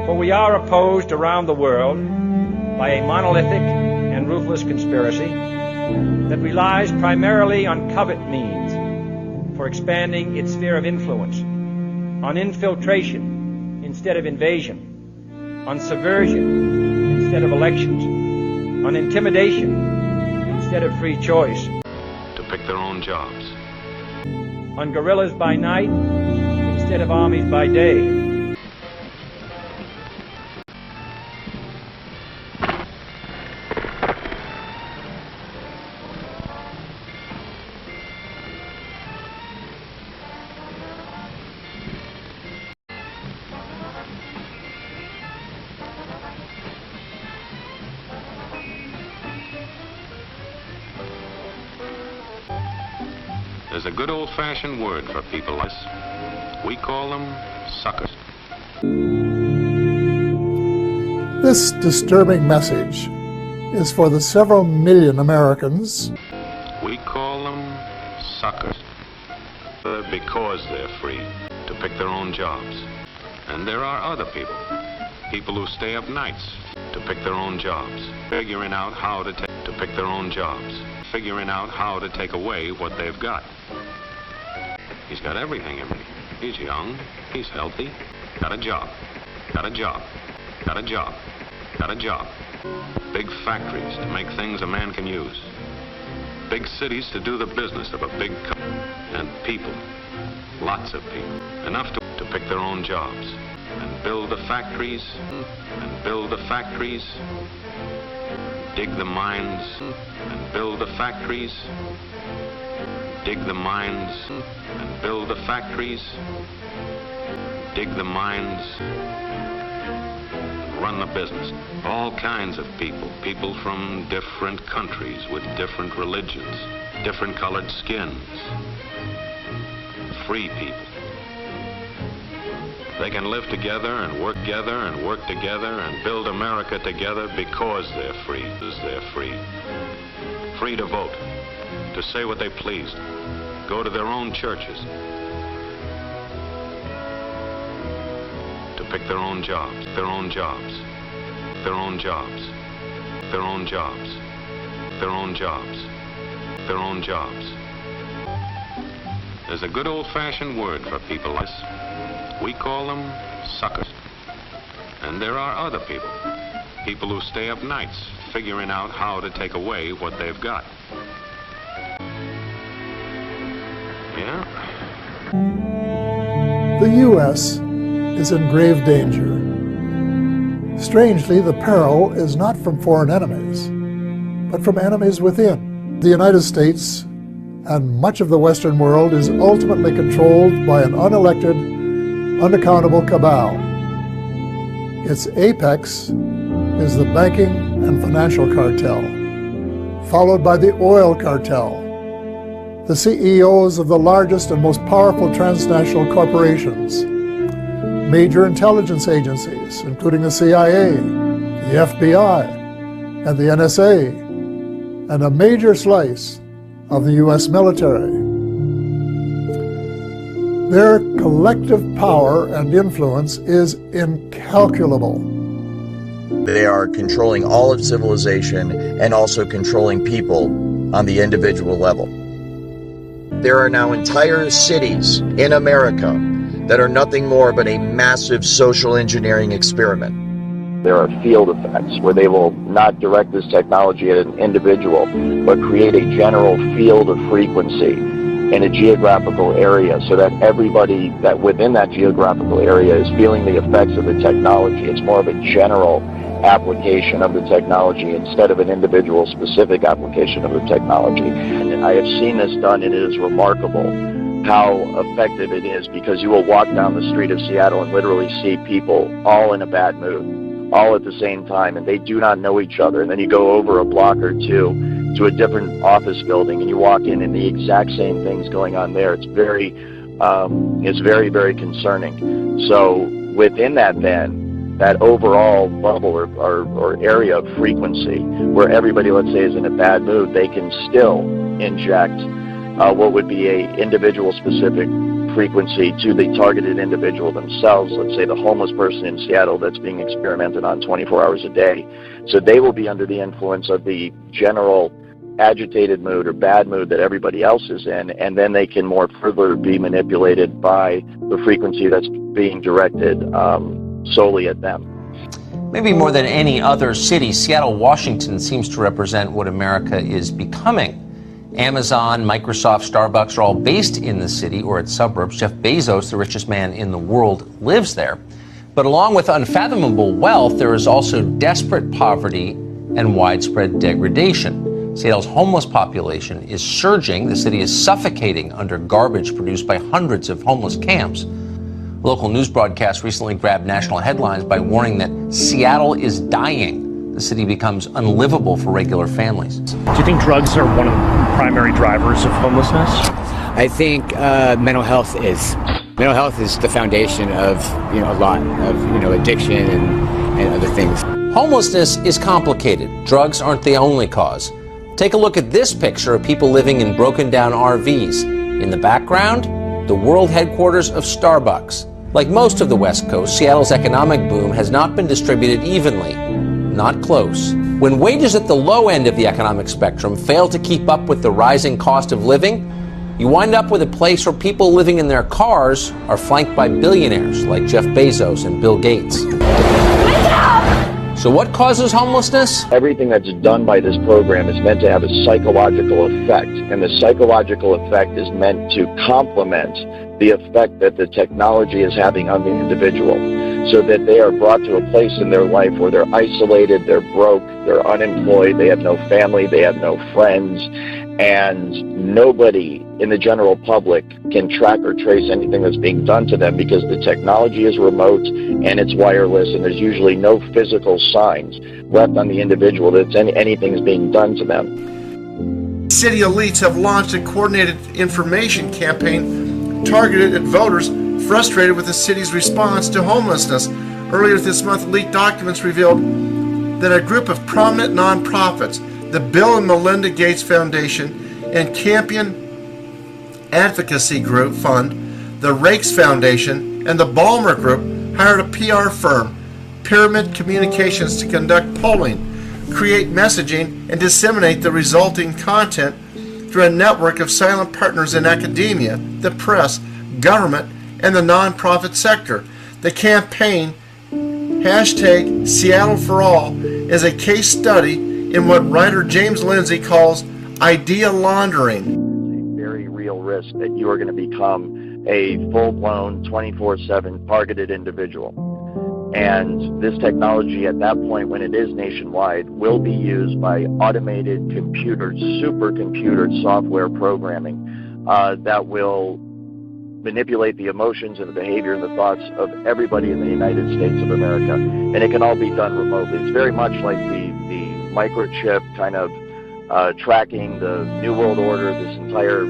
For we are opposed around the world by a monolithic and ruthless conspiracy that relies primarily on covert means for expanding its sphere of influence, on infiltration instead of invasion, on subversion instead of elections, on intimidation instead of free choice, to pick their own jobs, on guerrillas by night instead of armies by day. There's a good old-fashioned word for people like us. We call them suckers. This disturbing message is for the several million Americans. We call them suckers because they're free to pick their own jobs. And there are other people who stay up nights to pick their own jobs, figuring out how to pick their own jobs, figuring out how to take away what they've got. He's got everything in me. He's young, he's healthy, got a job, got a job, got a job, got a job. Big factories to make things a man can use. Big cities to do the business of a big company. And people, lots of people, enough to pick their own jobs. And build the factories, and build the factories, dig the mines, and build the factories, dig the mines, and build the factories, dig the mines, and run the business. All kinds of people from different countries with different religions, different colored skins, free people. They can live together and work together and build America together because they're free. They're free. Free to vote, to say what they please, go to their own churches, to pick their own jobs, their own jobs, their own jobs, their own jobs, their own jobs, their own jobs. There's a good old-fashioned word for people like us. We call them suckers. And there are other people who stay up nights figuring out how to take away what they've got. Yeah? The U.S. is in grave danger. Strangely, the peril is not from foreign enemies, but from enemies within. The United States and much of the Western world is ultimately controlled by an unelected, unaccountable cabal. Its apex is the banking and financial cartel, followed by the oil cartel, the CEOs of the largest and most powerful transnational corporations, major intelligence agencies, including the CIA, the FBI, and the NSA, and a major slice of the U.S. military. Their collective power and influence is incalculable. They are controlling all of civilization and also controlling people on the individual level. There are now entire cities in America that are nothing more but a massive social engineering experiment. There are field effects where they will not direct this technology at an individual, but create a general field of frequency in a geographical area so that everybody that within that geographical area is feeling the effects of the technology. It's more of a general application of the technology instead of an individual specific application of the technology. And I have seen this done, and it is remarkable how effective it is, because you will walk down the street of Seattle and literally see people all in a bad mood, all at the same time, and they do not know each other. And then you go over a block or two to a different office building, and you walk in, and the exact same thing's going on there. It's very, very concerning. So within that, then, that overall bubble or area of frequency where everybody, let's say, is in a bad mood, they can still inject what would be a individual-specific frequency to the targeted individual themselves. Let's say the homeless person in Seattle that's being experimented on 24 hours a day. So they will be under the influence of the general agitated mood or bad mood that everybody else is in, and then they can more further be manipulated by the frequency that's being directed solely at them. Maybe more than any other city, Seattle, Washington seems to represent what America is becoming. Amazon, Microsoft, Starbucks are all based in the city or its suburbs. Jeff Bezos, the richest man in the world, lives there. But along with unfathomable wealth, there is also desperate poverty and widespread degradation. Seattle's homeless population is surging. The city is suffocating under garbage produced by hundreds of homeless camps. A local news broadcast recently grabbed national headlines by warning that Seattle is dying. The city becomes unlivable for regular families. Do you think drugs are one of the primary drivers of homelessness? I think mental health is the foundation of a lot of addiction and other things. Homelessness is complicated. Drugs aren't the only cause. Take a look at this picture of people living in broken down RVs. In the background, the world headquarters of Starbucks. Like most of the West Coast, Seattle's economic boom has not been distributed evenly. Not close. When wages at the low end of the economic spectrum fail to keep up with the rising cost of living, you wind up with a place where people living in their cars are flanked by billionaires like Jeff Bezos and Bill Gates. So what causes homelessness? Everything that's done by this program is meant to have a psychological effect, and the psychological effect is meant to complement the effect that the technology is having on the individual, so that they are brought to a place in their life where they're isolated, they're broke, they're unemployed, they have no family, they have no friends, and nobody in the general public can track or trace anything that's being done to them because the technology is remote and it's wireless, and there's usually no physical signs left on the individual that anything is being done to them. City elites have launched a coordinated information campaign targeted at voters frustrated with the city's response to homelessness. Earlier this month, leaked documents revealed that a group of prominent nonprofits, the Bill and Melinda Gates Foundation and Campion Advocacy Group Fund, the Rakes Foundation, and the Ballmer Group hired a PR firm, Pyramid Communications, to conduct polling, create messaging, and disseminate the resulting content through a network of silent partners in academia, the press, government, and the nonprofit sector. The campaign, hashtag Seattle for All, is a case study in what writer James Lindsay calls idea laundering. It's a very real risk that you are going to become a full-blown 24/7 targeted individual. And this technology at that point, when it is nationwide, will be used by automated computer, supercomputer software programming that will manipulate the emotions and the behavior and the thoughts of everybody in the United States of America. And it can all be done remotely. It's very much like the microchip kind of tracking the New World Order, this entire,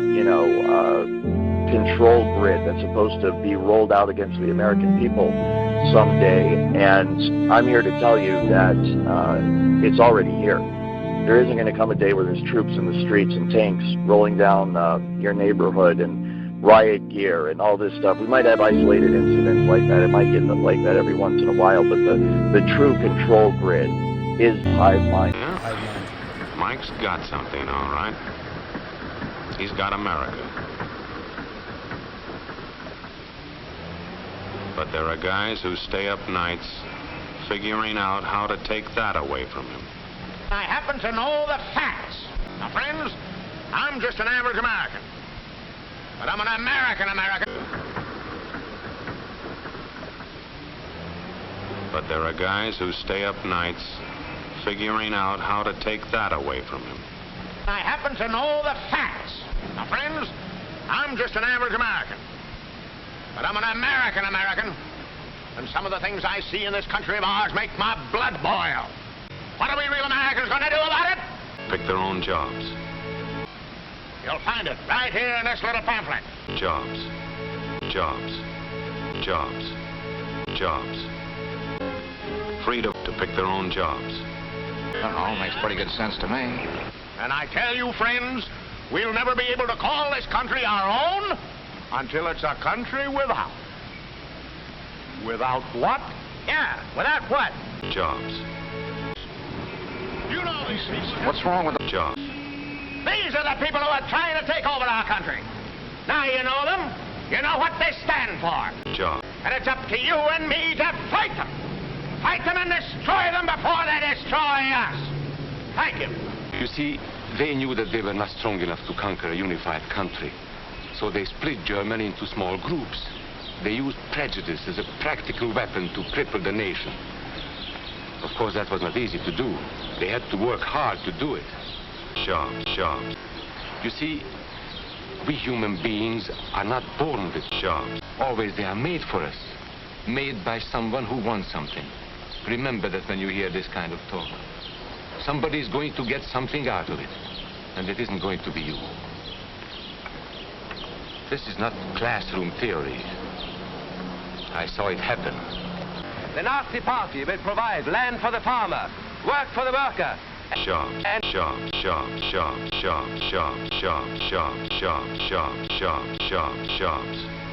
control grid that's supposed to be rolled out against the American people someday. And I'm here to tell you that it's already here. There isn't going to come a day where there's troops in the streets and tanks rolling down your neighborhood and riot gear and all this stuff. We might have isolated incidents like that. It might get like that every once in a while, but the true control grid is hive mind. Yeah. Mike's got something, all right. He's got America. But there are guys who stay up nights figuring out how to take that away from him. I happen to know the facts. Now, friends, I'm just an average American. But I'm an American. But there are guys who stay up nights figuring out how to take that away from him. I happen to know the facts. Now, friends, I'm just an average American. But I'm an American. And some of the things I see in this country of ours make my blood boil. What are we real Americans going to do about it? Pick their own jobs. You'll find it right here in this little pamphlet. Jobs. Freedom to pick their own jobs. Makes pretty good sense to me. And I tell you, friends, we'll never be able to call this country our own until it's a country without. Without what? Yeah, without what? Jobs. You know these people. What's wrong with the jobs? These are the people who are trying to take over our country. Now you know them. You know what they stand for. Jobs. And it's up to you and me to fight them. Fight them and destroy them before they destroy us. Thank you. You see, they knew that they were not strong enough to conquer a unified country. So they split Germany into small groups. They used prejudice as a practical weapon to cripple the nation. Of course, that was not easy to do. They had to work hard to do it. Jobs. Jobs. You see, we human beings are not born with jobs. Always they are made for us. Made by someone who wants something. Remember that when you hear this kind of talk. Somebody is going to get something out of it. And it isn't going to be you. This is not classroom theory. I saw it happen. The Nazi Party will provide land for the farmer, work for the worker. Jobs, jobs, jobs, jobs, jobs, jobs, jobs, jobs, jobs, jobs, jobs, jobs, jobs.